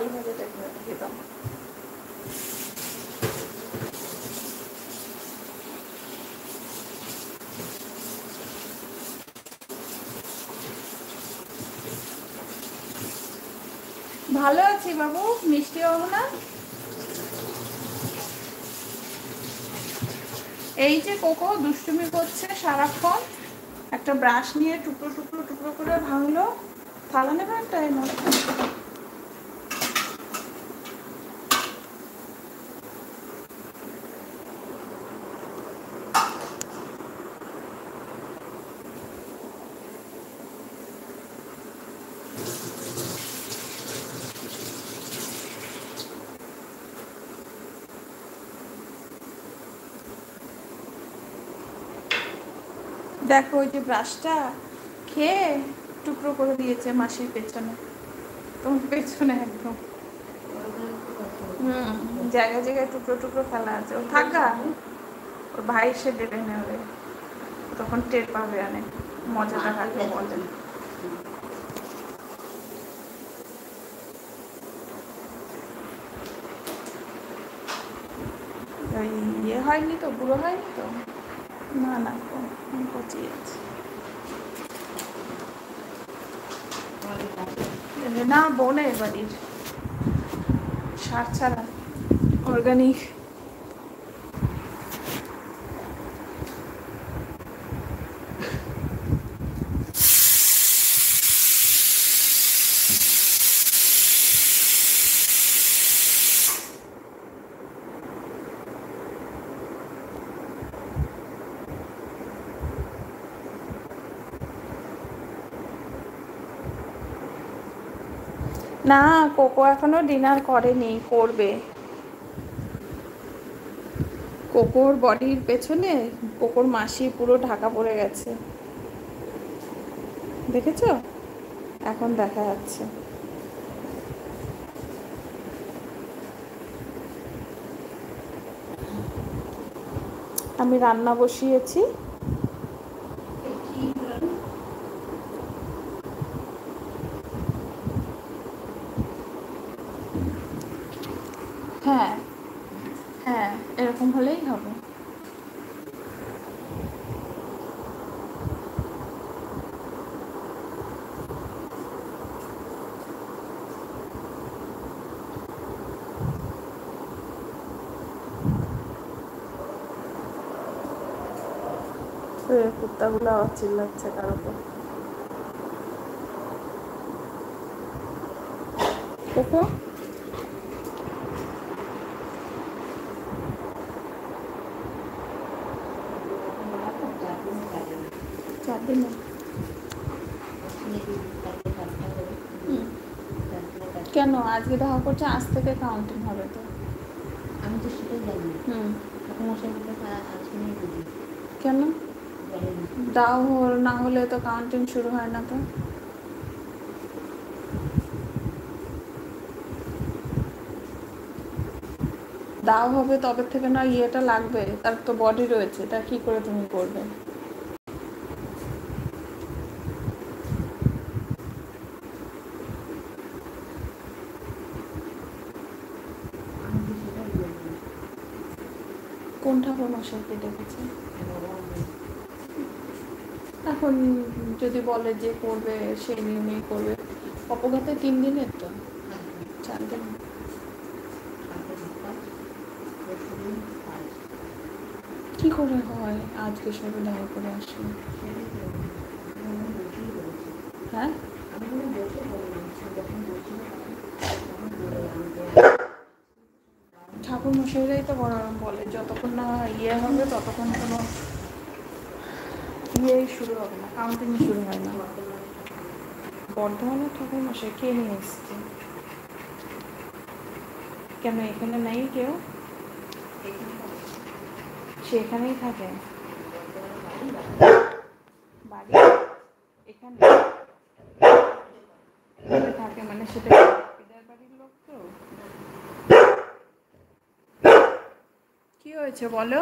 আলু ভাজাটা খেতাম। ভালো আছি বাবু, মিষ্টি হবো না। এই যে কোকো দুষ্টুমি করছে সারাক্ষণ, একটা ব্রাশ নিয়ে টুকরো টুকরো টুকরো করে ভাঙলো। থালা নেবে একটা এনে। দেখো ওই যে ব্রাশটা খেয়ে টুকরো করে দিয়েছে মাসির পেছনে, তোমার পেছনে একদম। জায়গায় জায়গায় টুকরো টুকরো ফেলা আছে। ও থাকা, ওর ভাই সে দেবে নেবে, তখন টের পাবে অনেক মজাটা কাকে বলে। ওই ইয়ে হয়নি তো, বুড়ো হয়নি তো? না না, পচিয়ে আছে না। বোনের বাড়ির সার ছাড়া অর্গানিক। না, কোকো এখনো ডিনার করেনি, করবে। কোকোর বডির পেছনে কোকোর মাসি পুরো ঢাকা পড়ে গেছে, দেখেছো? এখন দেখা যাচ্ছে। আমি রান্না বসিয়েছি। হ্যাঁ হ্যাঁ, এরকম হলেই হবে। কুত্তাগুলো আবার চিল্লাচ্ছে কার উপর। কোকো চারদিন কেন আজকে দেখা করছে? আজ থেকে কাউন্টিং হবে তো। আমি তো সেটাই জানি। কেন দাও না হলে তো কাউন্টিং শুরু হয় না তো। দাও হবে তবে থেকে না, ইয়েটা লাগবে, তার তো বডি রয়েছে, তা কি করে তুমি করবে? কোন ঠাকুর মশাইকে ডেকেছে? এখন যদি বলে যে করবে সেই নিয়মেই করবে। অপঘাতে 3 দিনের তো, 4 দিন। কি করে হয় আজকে সবে দেখা করে আসলো? হ্যাঁ ঠাকুর মশাইরাই তো বলে যতক্ষণ না ইয়ে হবে ততক্ষণ কোনো ইয়েই শুরু হবে না, কাউন্টিং শুরু হয় না। বর্ধমানের ঠাকুর মশাই কে নিয়ে এসছে? কেন এখানে নেই কেউ? সে এখানেই থাকে, বাড়ি এখানে থাকে, মানে সেটা পিতার বাড়ির লোক তো। কি হয়েছে বলো?